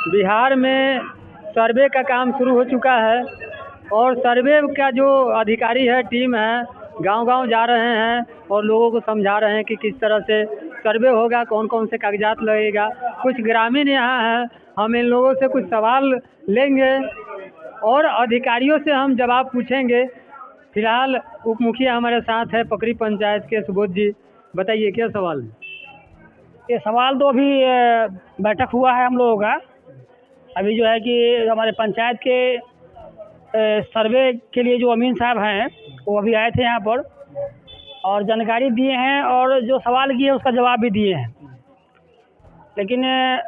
बिहार में सर्वे का काम शुरू हो चुका है और सर्वे का जो अधिकारी है, टीम है, गांव-गांव जा रहे हैं और लोगों को समझा रहे हैं कि किस तरह से सर्वे होगा, कौन-कौन से कागजात लगेगा। कुछ ग्रामीण यहाँ हैं, हम इन लोगों से कुछ सवाल लेंगे और अधिकारियों से हम जवाब पूछेंगे। फिलहाल उप मुखिया हमारे साथ है पकरी पंचायत के सुबोध जी, बताइए क्या सवाल है? ये सवाल तो अभी बैठक हुआ है हम लोगों का। अभी जो है कि हमारे पंचायत के सर्वे के लिए जो अमीन साहब हैं वो अभी आए थे यहाँ पर और जानकारी दिए हैं और जो सवाल किए उसका जवाब भी दिए हैं। लेकिन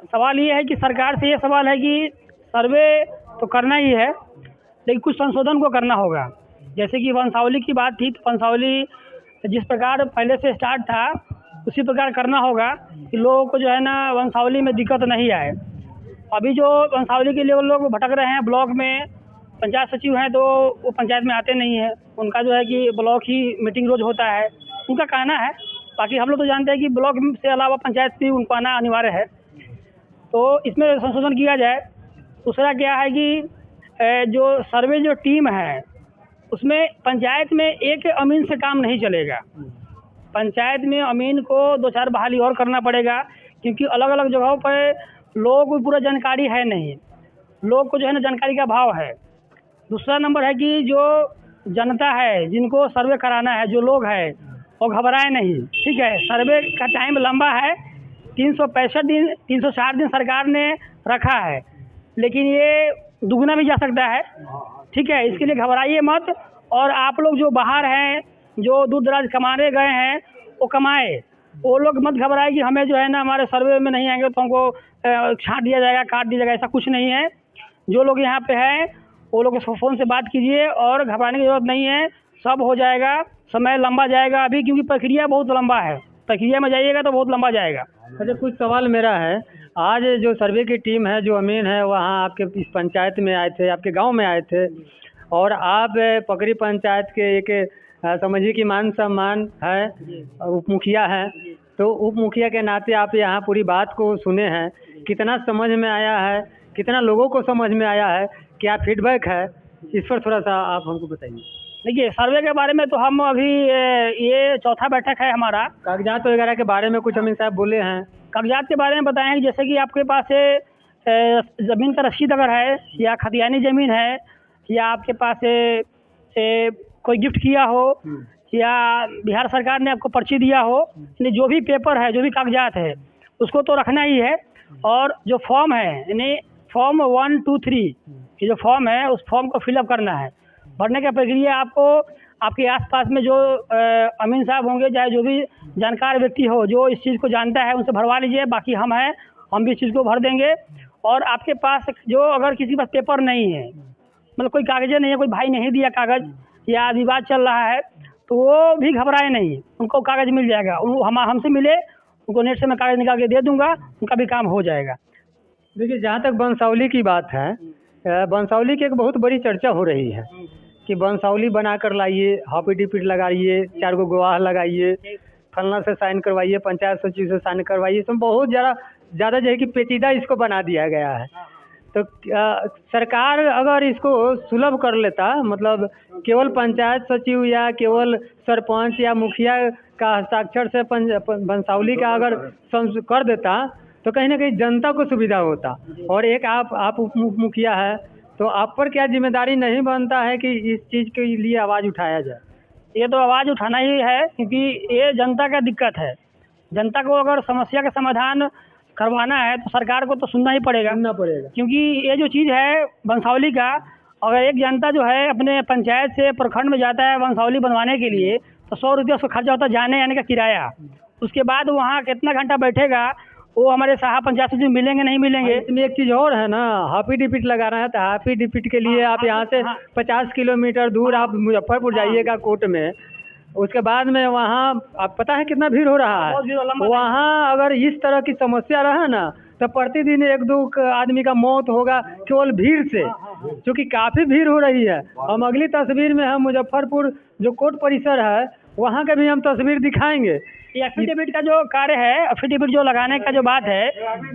सवाल ये है कि सरकार से ये सवाल है कि सर्वे तो करना ही है, लेकिन कुछ संशोधन को करना होगा। जैसे कि वंशावली की बात थी, तो वंशावली जिस प्रकार पहले से स्टार्ट था उसी प्रकार करना होगा कि लोगों को जो है ना वंशावली में दिक्कत नहीं आए। अभी जो वंशावली के लिए वो लोग भटक रहे हैं, ब्लॉक में पंचायत सचिव हैं तो वो पंचायत में आते नहीं हैं। उनका जो है कि ब्लॉक ही मीटिंग रोज होता है, उनका कहना है। बाकी हम लोग तो जानते हैं कि ब्लॉक से अलावा पंचायत भी उनको आना अनिवार्य है, तो इसमें संशोधन किया जाए। दूसरा क्या है कि जो सर्वे जो टीम है उसमें पंचायत में एक अमीन से काम नहीं चलेगा। पंचायत में अमीन को 2-4 बहाली और करना पड़ेगा, क्योंकि अलग अलग जगहों पर लोगों को पूरा जानकारी है नहीं, लोग को जो है ना जानकारी का अभाव है। दूसरा नंबर है कि जो जनता है जिनको सर्वे कराना है, जो लोग हैं वो घबराए नहीं। ठीक है, सर्वे का टाइम लंबा है, 365 दिन 360 दिन सरकार ने रखा है, लेकिन ये दुगना भी जा सकता है। ठीक है, इसके लिए घबराइए मत। और आप लोग जो बाहर हैं, जो दूर दराज कमाने गए हैं, वो कमाए, वो लोग मत घबराए कि हमें जो है ना हमारे सर्वे में नहीं आएंगे तो हमको छांट दिया जाएगा, काट दिया जाएगा। ऐसा कुछ नहीं है। जो लोग यहाँ पे हैं वो लोग फ़ोन से बात कीजिए और घबराने की ज़रूरत नहीं है, सब हो जाएगा। समय लंबा जाएगा अभी, क्योंकि प्रक्रिया बहुत लंबा है, प्रक्रिया में जाइएगा तो बहुत लंबा जाएगा। अच्छा, कुछ सवाल मेरा है। आज जो सर्वे की टीम है, जो अमीन है, वहाँ आपके इस पंचायत में आए थे, आपके गांव में आए थे और आप पकरी पंचायत के एक समझिए कि मान सम्मान है, उप मुखिया है, तो उप मुखिया के नाते आप यहाँ पूरी बात को सुने हैं। कितना समझ में आया है, कितना लोगों को समझ में आया है, क्या फीडबैक है, इस पर थोड़ा सा आप हमको बताइए। देखिए, सर्वे के बारे में तो हम अभी ये चौथा बैठक है हमारा। कागजात वगैरह के बारे में कुछ अमीन साहब बोले हैं। कागजात के बारे में बताएं कि जैसे कि आपके पास ज़मीन का रसीद अगर है, या खतियानी ज़मीन है, या आपके पास कोई गिफ्ट किया हो, या बिहार सरकार ने आपको पर्ची दिया हो, यानी जो भी पेपर है, जो भी कागजात है, उसको तो रखना ही है। और जो फॉर्म है, यानी फॉर्म 1, 2, 3 ये जो फॉर्म है, उस फॉर्म को फिलअप करना है। भरने का प्रक्रिया आपको आपके आसपास में जो अमीन साहब होंगे, चाहे जो भी जानकार व्यक्ति हो जो इस चीज़ को जानता है, उनसे भरवा लीजिए। बाकी हम हैं, हम भी इस चीज़ को भर देंगे। और आपके पास जो अगर किसी के पास पेपर नहीं है, मतलब कोई कागज़ नहीं है, कोई भाई नहीं दिया कागज़, या विवाद चल रहा है, तो वो भी घबराए नहीं, उनको कागज़ मिल जाएगा। हम हमसे मिले, उनको नेट से मैं कागज़ निकाल के दे दूँगा, उनका भी काम हो जाएगा। देखिए, जहाँ तक वंशावली की बात है, वंशावली की एक बहुत बड़ी चर्चा हो रही है कि वंशावली बना कर लाइए, हाफिडिपिट लगाइए, 4 गो गवाह लगाइए, फलना से साइन करवाइए, पंचायत सचिव से साइन करवाइए। इसमें बहुत ज़्यादा जो है कि पेचीदा इसको बना दिया गया है। तो सरकार अगर इसको सुलभ कर लेता, मतलब केवल पंचायत सचिव या केवल सरपंच या मुखिया का हस्ताक्षर से वंशावली का अगर कर देता, तो कहीं ना कहीं जनता को सुविधा होता। और एक आप उप मुखिया है, तो आप पर क्या जिम्मेदारी नहीं बनता है कि इस चीज़ के लिए आवाज़ उठाया जाए? ये तो आवाज़ उठाना ही है, क्योंकि ये जनता का दिक्कत है। जनता को अगर समस्या का समाधान करवाना है तो सरकार को तो सुनना ही पड़ेगा, क्योंकि ये जो चीज़ है वंशावली का, अगर एक जनता जो है अपने पंचायत से प्रखंड में जाता है वंशावली बनवाने के लिए, तो 100 रुपये उसका खर्चा होता है जाने आने का किराया। उसके बाद वहाँ कितना घंटा बैठेगा, वो हमारे साहब पंचायत सचिव मिलेंगे नहीं मिलेंगे। इसमें एक चीज़ और है ना, हाफिडिपिट लगाना है, तो हाफिडिपिट के लिए आप यहाँ से 50 किलोमीटर दूर आप मुजफ्फरपुर जाइएगा कोर्ट में। उसके बाद में वहाँ आप पता है कितना भीड़ हो रहा है। वहाँ अगर इस तरह की समस्या रहा ना, तो प्रतिदिन 1-2 आदमी का मौत होगा केवल भीड़ से, क्योंकि काफ़ी भीड़ हो रही है। हम अगली तस्वीर में हम मुजफ्फरपुर जो कोर्ट परिसर है वहाँ का भी हम तस्वीर दिखाएंगे। ये एफिडेविट का जो कार्य है, एफिडेविट जो लगाने का जो बात है,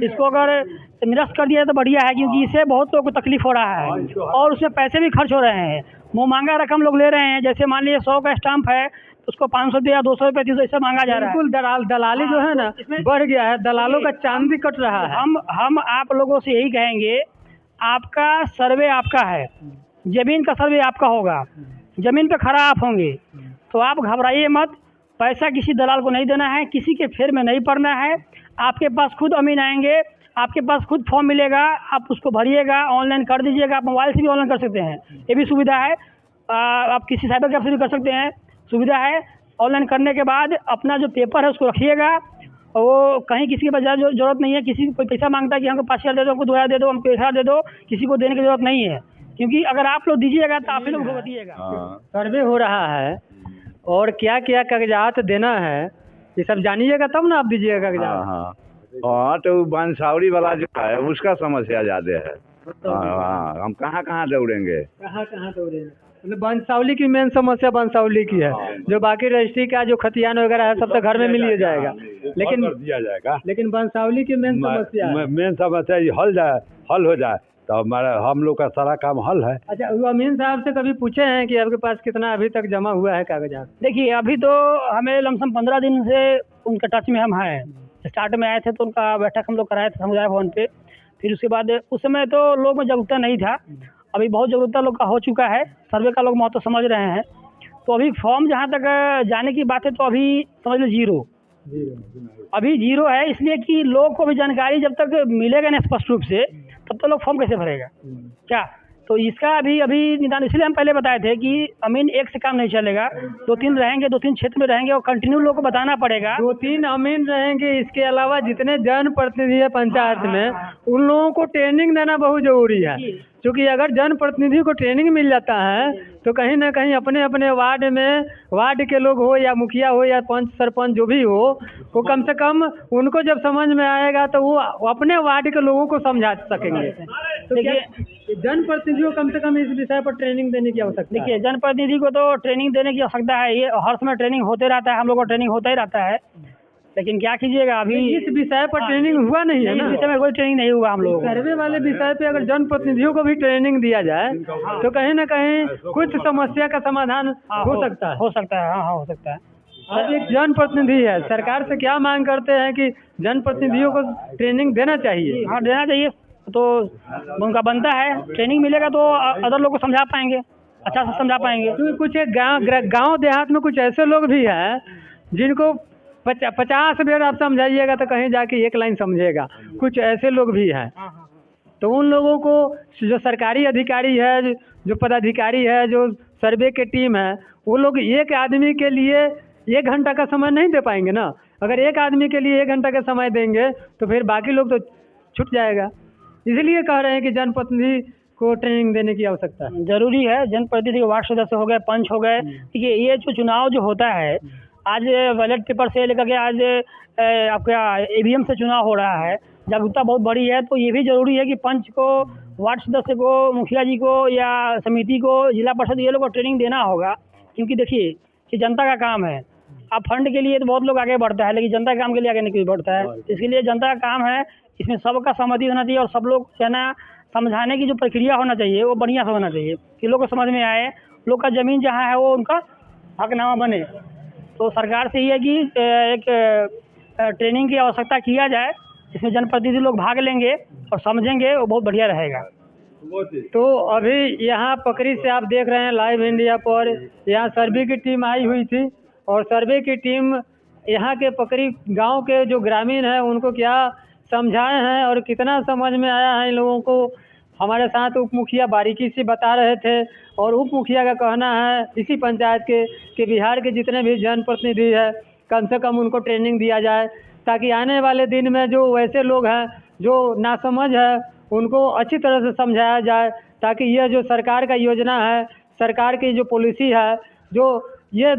इसको अगर निरस्त कर दिया तो बढ़िया है, क्योंकि इससे बहुत लोगों को तकलीफ हो रहा है और उसमें पैसे भी खर्च हो रहे हैं। मुँह मांगा रकम लोग ले रहे हैं। जैसे मान लीजिए 100 का स्टाम्प है, उसको 500 रुपया, 200 रुपये, 300 ऐसा मांगा जा रहा है। बिल्कुल दलाली जो है ना बढ़ गया है, दलालों का चांद भी कट रहा है। हम आप लोगों से यही कहेंगे, आपका सर्वे आपका है, जमीन का सर्वे आपका होगा, जमीन पे खड़ा आप होंगे, तो आप घबराइए मत। पैसा किसी दलाल को नहीं देना है, किसी के फेर में नहीं पड़ना है। आपके पास खुद अमीन आएंगे, आपके पास खुद फॉर्म मिलेगा, आप उसको भरिएगा, ऑनलाइन कर दीजिएगा। आप मोबाइल से भी ऑनलाइन कर सकते हैं, ये भी सुविधा है। आप किसी साइबर कैफे से भी कर सकते हैं, सुविधा है। ऑनलाइन करने के बाद अपना जो पेपर है उसको रखिएगा, और वो कहीं किसी के पास जाने की जरूरत नहीं है। किसी को कोई पैसा मांगता है कि हमको 5,000 दे दो, हमको 2,000 दे दो, हमको 1,000 दे दो, किसी को देने की जरूरत नहीं है, क्योंकि अगर आप लोग दीजिएगा तो आप ही लोग भुगतिएगा। सर्वे हो रहा है और क्या क्या कागजात देना है ये सब जानिएगा तब ना आप दीजिएगा कागजात। हाँ, तो बंसावरी वाला जो है उसका समस्या ज़्यादा है। हाँ, हम कहाँ दौड़ेंगे, मतलब बंसावली की मेन समस्या बंसावली की है। जो बाकी रजिस्ट्री का जो खतियान वगैरह है सब तो घर में मिल ही जाएगा, लेकिन बंसावली की मेन समस्या ये हल हो जाए तो हम लोग का सारा काम हल है। अच्छा, वो अमीन साहब से कभी पूछे हैं कि आपके पास कितना अभी तक जमा हुआ है कागजात? देखिए, अभी तो हमें लमसम 15 दिन से उनके टच में हम हैं। स्टार्ट में आए थे तो उनका बैठक हम लोग कराए थे समुदाय भवन पे। फिर उसके बाद उस समय तो लोग में जागरूकता नहीं था, अभी बहुत जागरूकता लोग का हो चुका है। सर्वे का लोग महत्व समझ रहे हैं। तो अभी फॉर्म जहाँ तक जाने की बात है तो अभी समझ लो जीरो है, इसलिए कि लोग को भी जानकारी जब तक मिलेगा नहीं स्पष्ट रूप से, तब तो लोग फॉर्म कैसे भरेगा क्या? तो इसका अभी निदान इसलिए हम पहले बताए थे कि अमीन एक से काम नहीं चलेगा, 2-3 रहेंगे, 2-3 क्षेत्र में रहेंगे और कंटिन्यू लोगों को बताना पड़ेगा। 2-3 अमीन रहेंगे, इसके अलावा जितने जनप्रतिनिधि है पंचायत में उन लोगों को ट्रेनिंग देना बहुत जरूरी है। क्योंकि अगर जनप्रतिनिधि को ट्रेनिंग मिल जाता है तो कहीं ना कहीं अपने अपने वार्ड में, वार्ड के लोग हो या मुखिया हो या पंच सरपंच जो भी हो, वो कम से कम उनको जब समझ में आएगा तो वो अपने वार्ड के लोगों को समझा सकेंगे। तो देखिए, जनप्रतिनिधि को कम से कम इस विषय पर ट्रेनिंग देने की आवश्यकता है। देखिए, जनप्रतिनिधि को तो ट्रेनिंग देने की आवश्यकता है, ये हर समय ट्रेनिंग होते रहता है, हम लोग को ट्रेनिंग होता ही रहता है। लेकिन क्या कीजिएगा, अभी इस विषय पर ट्रेनिंग हुआ नहीं है ना, इस विषय में कोई ट्रेनिंग नहीं हुआ हम लोग। सर्वे वाले विषय पे अगर जनप्रतिनिधियों को भी ट्रेनिंग दिया जाए तो कहीं ना कहीं कुछ समस्या का समाधान हो सकता है। हो सकता है, हाँ हो सकता है। आप एक जनप्रतिनिधि है, सरकार से क्या मांग करते हैं कि जनप्रतिनिधियों को ट्रेनिंग देना चाहिए? हाँ, देना चाहिए, तो उनका बनता है। ट्रेनिंग मिलेगा तो अदर लोग को समझा पाएंगे, अच्छा से समझा पाएंगे। क्योंकि कुछ एक गाँव देहात में कुछ ऐसे लोग भी हैं जिनको 50 बेर आप समझाइएगा तो कहीं जाके एक लाइन समझेगा। कुछ ऐसे लोग भी हैं, तो उन लोगों को जो सरकारी अधिकारी है, जो पदाधिकारी है, जो सर्वे की टीम है, वो लोग एक आदमी के लिए 1 घंटा का समय नहीं दे पाएंगे ना। अगर एक आदमी के लिए 1 घंटा का समय देंगे तो फिर बाकी लोग तो छूट जाएगा। इसलिए कह रहे हैं कि जनप्रतिनिधि को ट्रेनिंग देने की आवश्यकता है, जरूरी है। जनप्रतिनिधि वार्ड सदस्य हो गए, पंच हो गए। देखिए, ये जो चुनाव जो होता है, आज बैलेट पेपर से लेकर के आज आपका EVM से चुनाव हो रहा है, जागरूकता बहुत बड़ी है। तो ये भी जरूरी है कि पंच को, वार्ड सदस्य को, मुखिया जी को या समिति को, जिला परिषद, ये लोग को ट्रेनिंग देना होगा। क्योंकि देखिए, ये जनता का काम है। अब फंड के लिए तो बहुत लोग आगे बढ़ता है, लेकिन जनता के काम के लिए आगे नहीं बढ़ता है। इसके लिए जनता का काम है, इसमें सबका सहमति होना चाहिए और सब लोग जो है ना, समझाने की जो प्रक्रिया होना चाहिए वो बढ़िया से होना चाहिए कि लोग को समझ में आए, लोग का ज़मीन जहाँ है वो उनका हकनामा बने। तो सरकार से ये है कि एक ट्रेनिंग की आवश्यकता किया जाए, जिसमें जनप्रतिनिधि लोग भाग लेंगे और समझेंगे, वो बहुत बढ़िया रहेगा। तो अभी यहाँ पकड़ी से आप देख रहे हैं लाइव इंडिया पर, यहाँ सर्वे की टीम आई हुई थी और सर्वे की टीम यहाँ के पकड़ी गांव के जो ग्रामीण हैं उनको क्या समझाए हैं और कितना समझ में आया है इन लोगों को। हमारे साथ उप मुखिया बारीकी से बता रहे थे और उप मुखिया का कहना है इसी पंचायत के कि बिहार के जितने भी जनप्रतिनिधि है कम से कम उनको ट्रेनिंग दिया जाए, ताकि आने वाले दिन में जो वैसे लोग हैं जो नासमझ है उनको अच्छी तरह से समझाया जाए, ताकि यह जो सरकार का योजना है, सरकार की जो पॉलिसी है, जो ये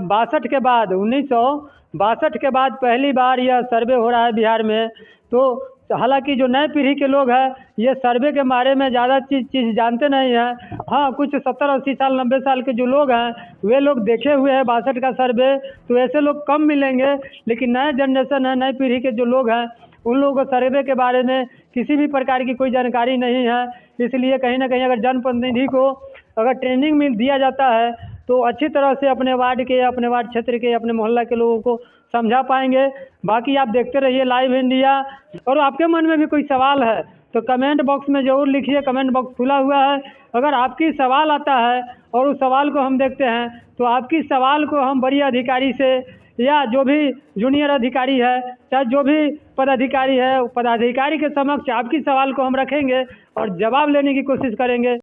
62 के बाद 1962 के बाद पहली बार यह सर्वे हो रहा है बिहार में, तो हालांकि जो नए पीढ़ी के लोग हैं ये सर्वे के बारे में ज़्यादा चीज़ जानते नहीं हैं। हाँ, कुछ 70-80 साल 90 साल के जो लोग हैं वे लोग देखे हुए हैं 62 का सर्वे, तो ऐसे लोग कम मिलेंगे। लेकिन नए जनरेशन है, नई पीढ़ी के जो लोग हैं उन लोगों को सर्वे के बारे में किसी भी प्रकार की कोई जानकारी नहीं है। इसलिए कहीं ना कहीं अगर जनप्रतिनिधि को अगर ट्रेनिंग दिया जाता है तो अच्छी तरह से अपने वार्ड के, अपने वार्ड क्षेत्र के, अपने मोहल्ला के लोगों को समझा पाएंगे। बाकी आप देखते रहिए लाइव इंडिया। और आपके मन में भी कोई सवाल है तो कमेंट बॉक्स में ज़रूर लिखिए, कमेंट बॉक्स खुला हुआ है। अगर आपकी सवाल आता है और उस सवाल को हम देखते हैं तो आपकी सवाल को हम बड़ी अधिकारी से या जो भी जूनियर अधिकारी है, चाहे जो भी पदाधिकारी है, पदाधिकारी के समक्ष आपकी सवाल को हम रखेंगे और जवाब लेने की कोशिश करेंगे।